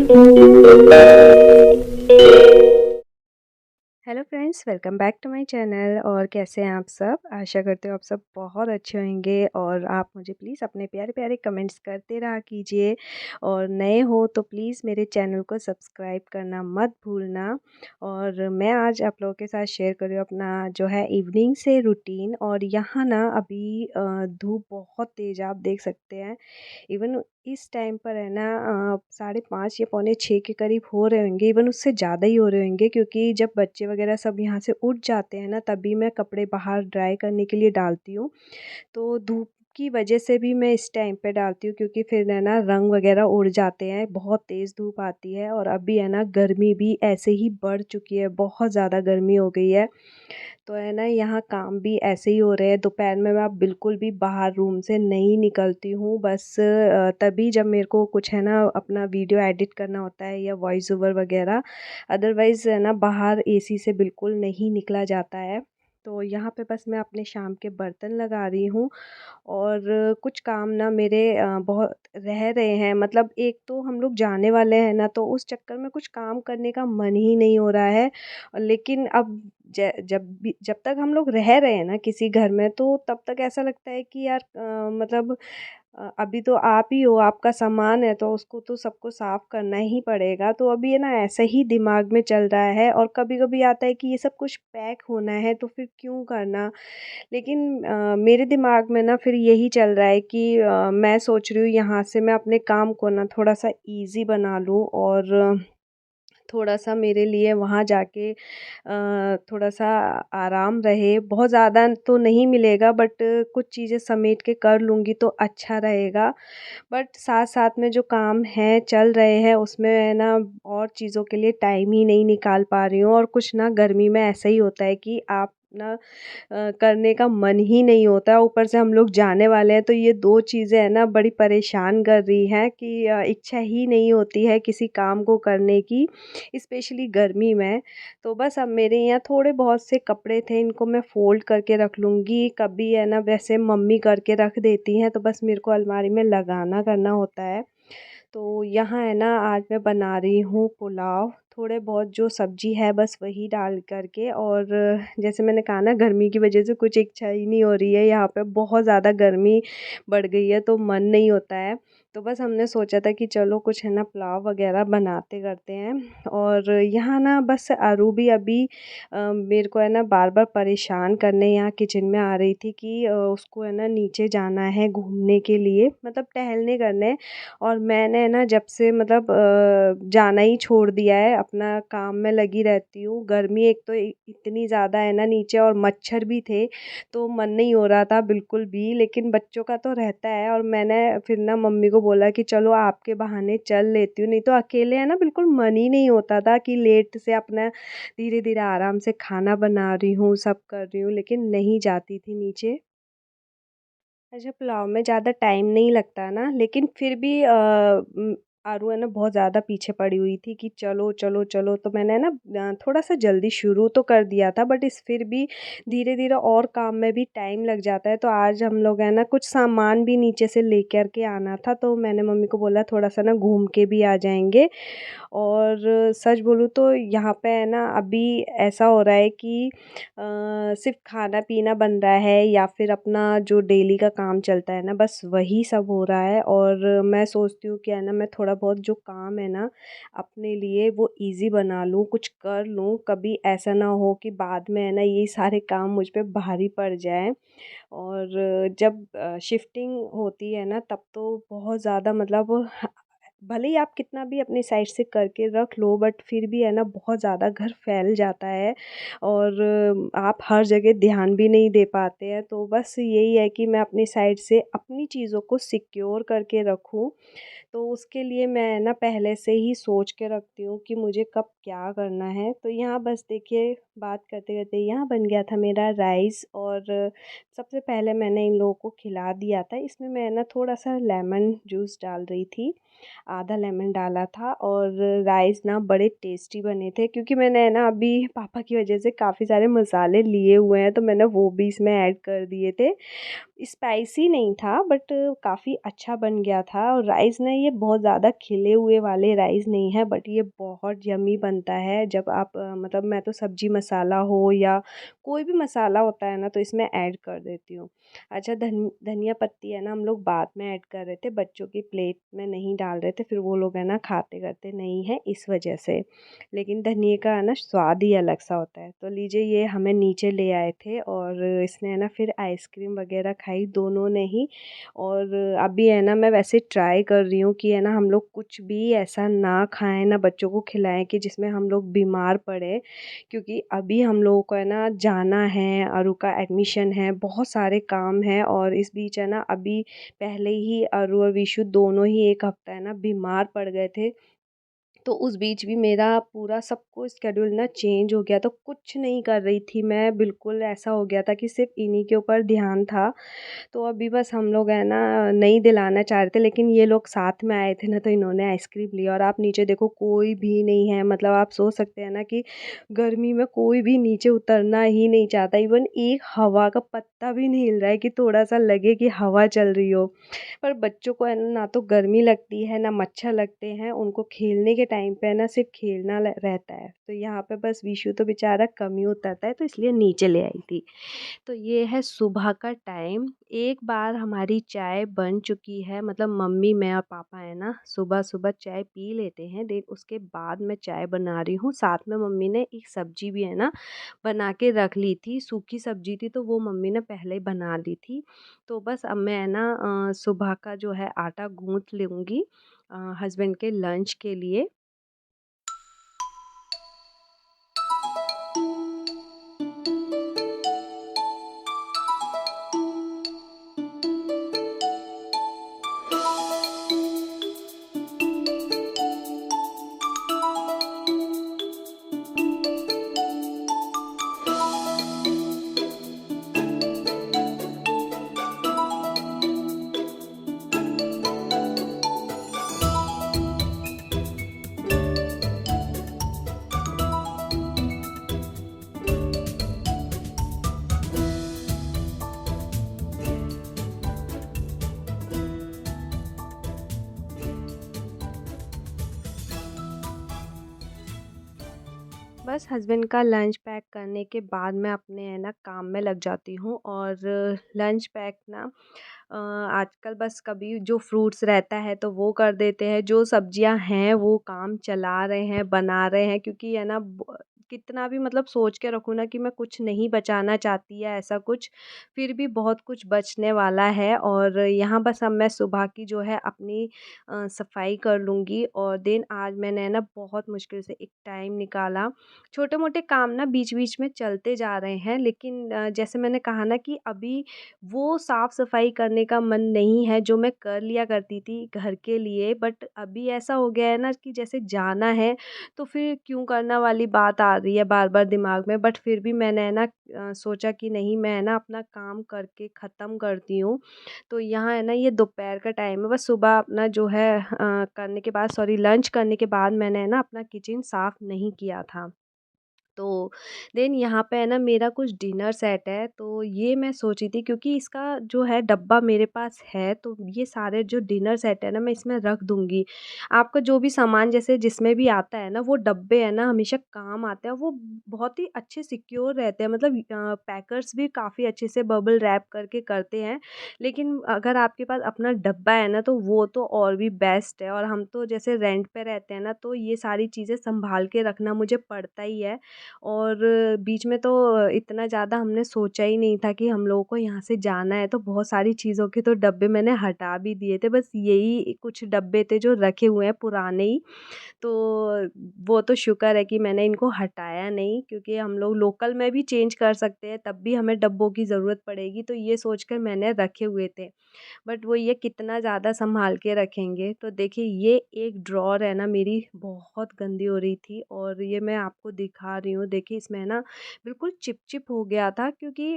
Hello friends, welcome back to my channel. और कैसे हैं आप सब? आशा करते हो आप सब बहुत अच्छे होंगे। और आप मुझे प्लीज़ अपने प्यारे प्यारे कमेंट्स करते रहा कीजिए। और नए हो तो प्लीज़ मेरे चैनल को सब्सक्राइब करना मत भूलना। और मैं आज आप लोगों के साथ शेयर कर रही हूँ अपना जो है इवनिंग से रूटीन। और यहाँ ना अभी धूप बहुत तेज़ आप देख सकते हैं। इवन इस टाइम पर है ना 5:30 या पौने 6 के करीब हो रहे होंगे। इवन उससे ज़्यादा ही हो रहे होंगे, क्योंकि जब बच्चे वगैरह सब यहाँ से उठ जाते हैं ना, तभी मैं कपड़े बाहर ड्राई करने के लिए डालती हूँ। तो धूप की वजह से भी मैं इस टाइम पे डालती हूँ, क्योंकि फिर है ना रंग वगैरह उड़ जाते हैं, बहुत तेज़ धूप आती है। और अभी है ना गर्मी भी ऐसे ही बढ़ चुकी है, बहुत ज़्यादा गर्मी हो गई है। तो है ना यहाँ काम भी ऐसे ही हो रहे हैं। दोपहर में मैं अब बिल्कुल भी बाहर रूम से नहीं निकलती हूँ, बस तभी जब मेरे को कुछ है ना अपना वीडियो एडिट करना होता है या वॉइस ओवर वगैरह। अदरवाइज़ है ना बाहर एसी से बिल्कुल नहीं निकला जाता है। तो यहाँ पे बस मैं अपने शाम के बर्तन लगा रही हूँ। और कुछ काम ना मेरे बहुत रह रहे हैं। मतलब एक तो हम लोग जाने वाले हैं ना, तो उस चक्कर में कुछ काम करने का मन ही नहीं हो रहा है। लेकिन अब जब तक हम लोग रह रहे हैं ना किसी घर में, तो तब तक ऐसा लगता है कि यार मतलब अभी तो आप ही हो, आपका सामान है, तो उसको तो सबको साफ़ करना ही पड़ेगा। तो अभी है ना ऐसा ही दिमाग में चल रहा है। और कभी-कभी आता है कि ये सब कुछ पैक होना है, तो फिर क्यों करना? लेकिन मेरे दिमाग में ना फिर यही चल रहा है कि मैं सोच रही हूँ यहाँ से मैं अपने काम को ना थोड़ा-सा ईज़ी बना लूँ। और थोड़ा-सा मेरे लिए वहाँ जाके थोड़ा-सा आराम रहे। बहुत ज़्यादा तो नहीं मिलेगा, बट कुछ चीज़ें समेट के कर लूँगी तो अच्छा रहेगा। बट साथ-साथ में जो काम हैं चल रहे हैं, उसमें है ना और चीज़ों के लिए टाइम ही नहीं निकाल पा रही हूँ। और कुछ ना गर्मी में ऐसा ही होता है कि आप ना करने का मन ही नहीं होता। ऊपर से हम लोग जाने वाले हैं, तो ये 2 चीज़ें हैं ना बड़ी परेशान कर रही हैं कि इच्छा ही नहीं होती है किसी काम को करने की, स्पेशली गर्मी में। तो बस अब मेरे यहाँ थोड़े बहुत से कपड़े थे, इनको मैं फ़ोल्ड करके रख लूँगी। कभी है ना वैसे मम्मी करके रख देती हैं, तो बस मेरे को अलमारी में लगाना करना होता है। तो यहाँ है ना आज मैं बना रही हूँ पुलाव। थोड़े बहुत जो सब्ज़ी है बस वही डाल कर के। और जैसे मैंने कहा ना गर्मी की वज़ह से कुछ इच्छा ही नहीं हो रही है, यहाँ पे बहुत ज़्यादा गर्मी बढ़ गई है, तो मन नहीं होता है। तो बस हमने सोचा था कि चलो कुछ है ना पुलाव वग़ैरह बनाते करते हैं। और यहाँ ना बस अरू भी अभी मेरे को है ना बार-बार परेशान करने यहाँ किचन में आ रही थी कि उसको है ना नीचे जाना है घूमने के लिए, मतलब टहलने करने। और मैंने ना जब से मतलब जाना ही छोड़ दिया है, अपना काम में लगी रहती हूँ। गर्मी एक तो इतनी ज़्यादा है ना नीचे, और मच्छर भी थे, तो मन नहीं हो रहा था बिल्कुल भी। लेकिन बच्चों का तो रहता है। और मैंने फिर ना मम्मी को बोला कि चलो आपके बहाने चल लेती हूँ, नहीं तो अकेले है ना बिल्कुल मन ही नहीं होता था कि लेट से अपना धीरे-धीरे आराम से खाना बना रही हूँ, सब कर रही हूँ, लेकिन नहीं जाती थी नीचे। अच्छा, पुलाव में ज़्यादा टाइम नहीं लगता ना, लेकिन फिर भी आरू है ना बहुत ज़्यादा पीछे पड़ी हुई थी कि चलो, चलो, चलो। तो मैंने ना थोड़ा-सा जल्दी शुरू तो कर दिया था, बट इस फिर भी धीरे-धीरे और काम में भी टाइम लग जाता है। तो आज हम लोग है ना कुछ सामान भी नीचे से लेकर के आना था, तो मैंने मम्मी को बोला थोड़ा-सा ना घूम के भी आ जाएँगे। और सच बोलूँ तो यहाँ पे है ना अभी ऐसा हो रहा है कि सिर्फ़ खाना-पीना बन रहा है, या फिर अपना जो डेली का काम चलता है ना बस वही सब हो रहा है। और मैं सोचती हूँ कि है ना मैं थोड़ा बहुत जो काम है ना अपने लिए वो ईज़ी बना लूँ, कुछ कर लूँ। कभी ऐसा ना हो कि बाद में है ना ये सारे काम मुझ पे भारी पड़ जाएँ। और जब शिफ्टिंग होती है ना तब तो बहुत ज़्यादा मतलब भले ही आप कितना भी अपनी साइड से करके रख लो, बट फिर भी है ना बहुत ज़्यादा घर फैल जाता है। और आप हर जगह ध्यान भी नहीं दे पाते हैं। तो बस यही है कि मैं अपनी साइड से अपनी चीज़ों को सिक्योर करके रखूँ। तो उसके लिए मैं ना पहले से ही सोच के रखती हूँ कि मुझे कब क्या करना है। तो यहाँ बस देखिए बात करते-करते यहाँ बन गया था मेरा राइस। और सबसे पहले मैंने इन लोगों को खिला दिया था। इसमें मैं ना थोड़ा-सा लेमन जूस डाल रही थी। आधा लेमन डाला था और राइस ना बड़े टेस्टी बने थे, क्योंकि मैंने है ना अभी पापा की वजह से काफ़ी सारे मसाले लिए हुए हैं, तो मैंने वो भी इसमें ऐड कर दिए थे। स्पाइसी नहीं था बट काफ़ी अच्छा बन गया था। और राइस ना ये बहुत ज़्यादा खिले हुए वाले राइस नहीं है, बट ये बहुत यम्मी बनता है जब आप मतलब मैं तो सब्जी मसाला हो या कोई भी मसाला होता है ना तो इसमें ऐड कर देती हूँ। अच्छा, धनिया पत्ती है ना हम लोग बाद में ऐड कर रहे थे, बच्चों की प्लेट में नहीं डाल रहे थे, फिर वो लोग है ना खाते करते नहीं है इस वजह से। लेकिन धनिए का है ना स्वाद ही अलग सा होता है। तो लीजिए, ये हमें नीचे ले आए थे और इसने है ना फिर आइसक्रीम वगैरह खाई दोनों ने ही। और अभी है ना मैं वैसे ट्राई कर रही हूँ कि है ना हम लोग कुछ भी ऐसा ना खाएं, ना बच्चों को खिलाएं कि जिसमें हम लोग बीमार पड़े, क्योंकि अभी हम लोगों को है ना जाना है, अरु का एडमिशन है, बहुत सारे काम हैं। और इस बीच है ना अभी पहले ही अरु और विशु दोनों ही एक हफ्ता है ना बीमार पड़ गए थे। तो उस बीच भी मेरा पूरा सब कुछ शेड्यूल ना चेंज हो गया, तो कुछ नहीं कर रही थी मैं, बिल्कुल ऐसा हो गया था कि सिर्फ इन्हीं के ऊपर ध्यान था। तो अभी बस हम लोग है ना नहीं दिलाना चाह रहे थे, लेकिन ये लोग साथ में आए थे ना तो इन्होंने आइसक्रीम ली। और आप नीचे देखो कोई भी नहीं है, मतलब आप सोच सकते हैं ना कि गर्मी में कोई भी नीचे उतरना ही नहीं चाहता। इवन एक हवा का पत्ता भी नहीं हिल रहा है कि थोड़ा सा लगे कि हवा चल रही हो। पर बच्चों को है ना ना तो गर्मी लगती है ना मच्छर लगते हैं, उनको खेलने के टाइम पे है ना सिर्फ खेलना रहता है। तो यहाँ पे बस विशु तो बेचारा कम ही उतरता है, तो इसलिए नीचे ले आई थी। तो ये है सुबह का टाइम। एक बार हमारी चाय बन चुकी है, मतलब मम्मी मैं और पापा है ना सुबह सुबह चाय पी लेते हैं, देख उसके बाद मैं चाय बना रही हूँ। साथ में मम्मी ने एक सब्जी भी है ना बना के रख ली थी, सूखी सब्जी थी तो वो मम्मी ने पहले ही बना ली थी। तो बस अब मैं है ना सुबह का जो है आटा गूँथ लूँगी हस्बैंड के लंच के लिए। बस हस्बैंड का लंच पैक करने के बाद मैं अपने है ना काम में लग जाती हूँ। और लंच पैक ना आजकल बस कभी जो फ्रूट्स रहता है तो वो कर देते हैं, जो सब्जियां हैं वो काम चला रहे हैं, बना रहे हैं, क्योंकि है ना कितना भी मतलब सोच के रखूँ ना कि मैं कुछ नहीं बचाना चाहती या ऐसा कुछ, फिर भी बहुत कुछ बचने वाला है। और यहाँ बस अब मैं सुबह की जो है अपनी सफाई कर लूँगी। और दिन आज मैंने ना बहुत मुश्किल से एक टाइम निकाला। छोटे मोटे काम ना बीच बीच में चलते जा रहे हैं, लेकिन जैसे मैंने कहा ना कि अभी वो साफ़ सफाई करने का मन नहीं है जो मैं कर लिया करती थी घर के लिए। बट अभी ऐसा हो गया है ना कि जैसे जाना है तो फिर क्यों करना वाली बात आ रही है बार बार दिमाग में। बट फिर भी मैंने है ना सोचा कि नहीं, मैं है ना अपना काम करके ख़त्म करती हूँ। तो यहाँ है ना ये दोपहर का टाइम है, बस सुबह अपना जो है करने के बाद, सॉरी लंच करने के बाद मैंने है ना अपना किचन साफ़ नहीं किया था। तो देन यहाँ पे है ना मेरा कुछ डिनर सेट है, तो ये मैं सोची थी क्योंकि इसका जो है डब्बा मेरे पास है, तो ये सारे जो डिनर सेट है ना मैं इसमें रख दूँगी। आपका जो भी सामान जैसे जिसमें भी आता है ना वो डब्बे है ना हमेशा काम आते हैं, वो बहुत ही अच्छे सिक्योर रहते हैं, मतलब पैकर्स भी काफ़ी अच्छे से बबल रैप करके करते हैं। लेकिन अगर आपके पास अपना डब्बा है ना तो वो तो और भी बेस्ट है। और हम तो जैसे रेंट पे रहते हैं ना तो ये सारी चीज़ें सँभाल के रखना मुझे पड़ता ही है। और बीच में तो इतना ज़्यादा हमने सोचा ही नहीं था कि हम लोगों को यहाँ से जाना है, तो बहुत सारी चीज़ों के तो डब्बे मैंने हटा भी दिए थे। बस यही कुछ डब्बे थे जो रखे हुए हैं पुराने ही। तो वो तो शुक्र है कि मैंने इनको हटाया नहीं, क्योंकि हम लोग लोकल में भी चेंज कर सकते हैं, तब भी हमें डब्बों की ज़रूरत पड़ेगी, तो ये सोचकर मैंने रखे हुए थे। बट वो ये कितना ज़्यादा सँभाल के रखेंगे। तो देखिए ये एक ड्रॉअर है ना मेरी बहुत गंदी हो रही थी और ये मैं आपको दिखा रही रही हूँ, देखिए इसमें है ना बिल्कुल चिप-चिप हो गया था, क्योंकि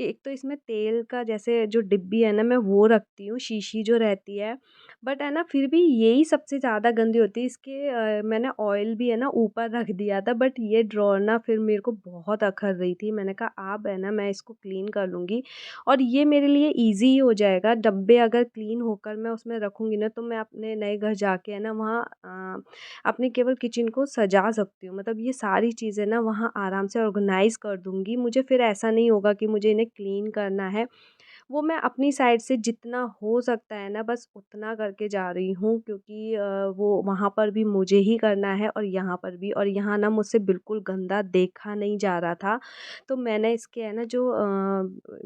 एक तो इसमें तेल का जैसे जो डिब्बी है ना मैं वो रखती हूँ, शीशी जो रहती है। बट है ना फिर भी यही सबसे ज़्यादा गंदी होती है, इसके मैंने ऑयल भी है ना ऊपर रख दिया था, बट ये ड्रॉअर ना फिर मेरे को बहुत अखर रही थी। मैंने कहा अब है ना मैं इसको क्लीन कर लूँगी और ये मेरे लिए ईज़ी ही हो जाएगा। डब्बे अगर क्लीन होकर मैं उसमें रखूँगी ना, तो मैं अपने नए घर जाके है ना वहाँ अपने केवल किचन को सजा सकती हूँ। मतलब ये सारी चीज़ें ना वहाँ आराम से ऑर्गेनाइज़ कर दूँगी। मुझे फिर ऐसा नहीं होगा कि मुझे इन्हें क्लीन करना है। वो मैं अपनी साइड से जितना हो सकता है ना बस उतना करके जा रही हूँ, क्योंकि वो वहाँ पर भी मुझे ही करना है और यहाँ पर भी, और यहाँ ना मुझसे बिल्कुल गंदा देखा नहीं जा रहा था। तो मैंने इसके है ना जो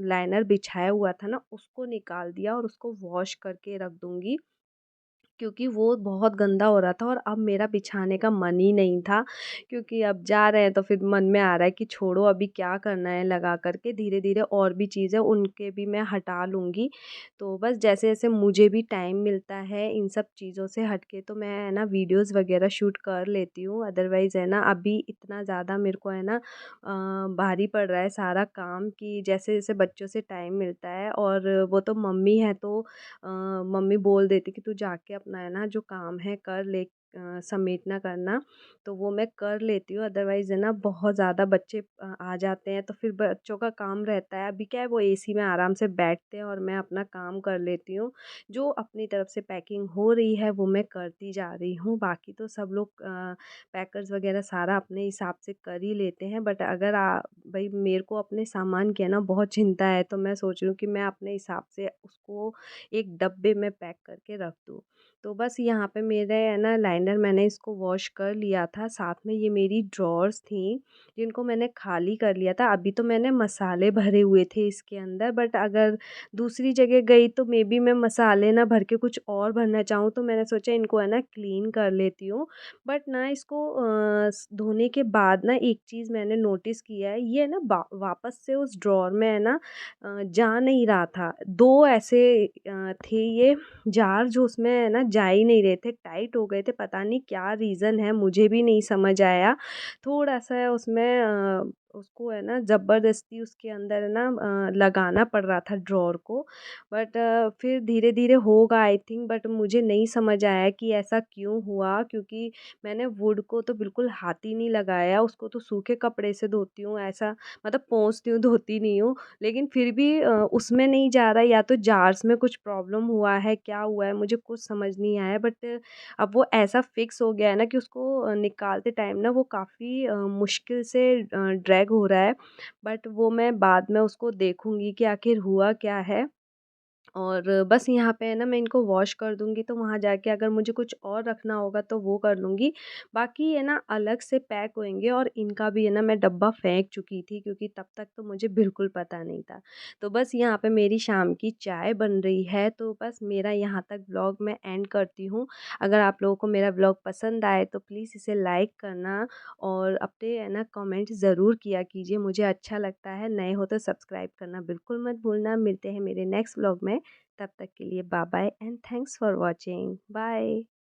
लाइनर बिछाया हुआ था ना उसको निकाल दिया और उसको वॉश करके रख दूँगी, क्योंकि वो बहुत गंदा हो रहा था और अब मेरा बिछाने का मन ही नहीं था, क्योंकि अब जा रहे हैं तो फिर मन में आ रहा है कि छोड़ो अभी क्या करना है, लगा करके धीरे धीरे और भी चीज़ें उनके भी मैं हटा लूँगी। तो बस जैसे जैसे मुझे भी टाइम मिलता है इन सब चीज़ों से हट के, तो मैं है ना वीडियोज़ वगैरह शूट कर लेती हूँ। अदरवाइज़ है ना अभी इतना ज़्यादा मेरे को है ना भारी पड़ रहा है सारा काम, कि जैसे जैसे बच्चों से टाइम मिलता है, और वो तो मम्मी है तो मम्मी बोल देती कि तू जाके अपना है ना जो काम है कर ले, समेटना करना, तो वो मैं कर लेती हूँ। अदरवाइज़ है ना बहुत ज़्यादा बच्चे आ जाते हैं तो फिर बच्चों का काम रहता है। अभी क्या है वो एसी में आराम से बैठते हैं और मैं अपना काम कर लेती हूँ। जो अपनी तरफ से पैकिंग हो रही है वो मैं करती जा रही हूँ। बाकी तो सब लोग पैकर्स वगैरह सारा अपने हिसाब से कर ही लेते हैं। बट अगर भाई मेरे को अपने सामान की है ना बहुत चिंता है, तो मैं सोच रही हूँ कि मैं अपने हिसाब से उसको एक डब्बे में पैक करके रख दूँ। तो बस यहाँ पे मेरे है ना लाइनर मैंने इसको वॉश कर लिया था, साथ में ये मेरी ड्रॉर्स थी जिनको मैंने खाली कर लिया था। अभी तो मैंने मसाले भरे हुए थे इसके अंदर, बट अगर दूसरी जगह गई तो मे बी मैं मसाले ना भर के कुछ और भरना चाहूँ, तो मैंने सोचा इनको है ना क्लीन कर लेती हूँ। बट ना इसको धोने के बाद ना एक चीज़ मैंने नोटिस किया है, ये ना वापस से उस ड्रॉर में है ना जा नहीं रहा था। 2 ऐसे थे ये जार जो उसमें है ना जा ही नहीं रहे थे, टाइट हो गए थे, पता नहीं क्या रीज़न है मुझे भी नहीं समझ आया। थोड़ा-सा उसमें उसको है ना ज़बरदस्ती उसके अंदर है ना लगाना पड़ रहा था ड्रॉर को। बट फिर धीरे-धीरे होगा आई थिंक, बट मुझे नहीं समझ आया कि ऐसा क्यों हुआ, क्योंकि मैंने वुड को तो बिल्कुल हाथ ही नहीं लगाया, उसको तो सूखे कपड़े से धोती हूँ, ऐसा मतलब पोंछती हूँ, धोती नहीं हूँ। लेकिन फिर भी उसमें नहीं जा रहा है, या तो जार्स में कुछ प्रॉब्लम हुआ है, क्या हुआ है मुझे कुछ समझ नहीं आया। बट अब वो ऐसा फिक्स हो गया है ना कि उसको निकालते टाइम ना वो काफ़ी मुश्किल से ड्रैग हो रहा है। बट वो मैं बाद में उसको देखूँगी कि आखिर हुआ क्या है। और बस यहाँ पे है ना मैं इनको वॉश कर दूँगी, तो वहाँ जाके अगर मुझे कुछ और रखना होगा तो वो कर लूँगी। बाकी है ना अलग से पैक होएँगे, और इनका भी है ना मैं डब्बा फेंक चुकी थी, क्योंकि तब तक तो मुझे बिल्कुल पता नहीं था। तो बस यहाँ पे मेरी शाम की चाय बन रही है, तो बस मेरा यहाँ तक व्लॉग मैं एंड करती हूँ। अगर आप लोगों को मेरा व्लॉग पसंद आए तो प्लीज़ इसे लाइक करना, और अपने है ना कमेंट ज़रूर किया कीजिए, मुझे अच्छा लगता है। नए हो तो सब्सक्राइब करना बिल्कुल मत भूलना। मिलते हैं मेरे नेक्स्ट व्लॉग में, तब तक के लिए bye bye and thanks for watching. Bye.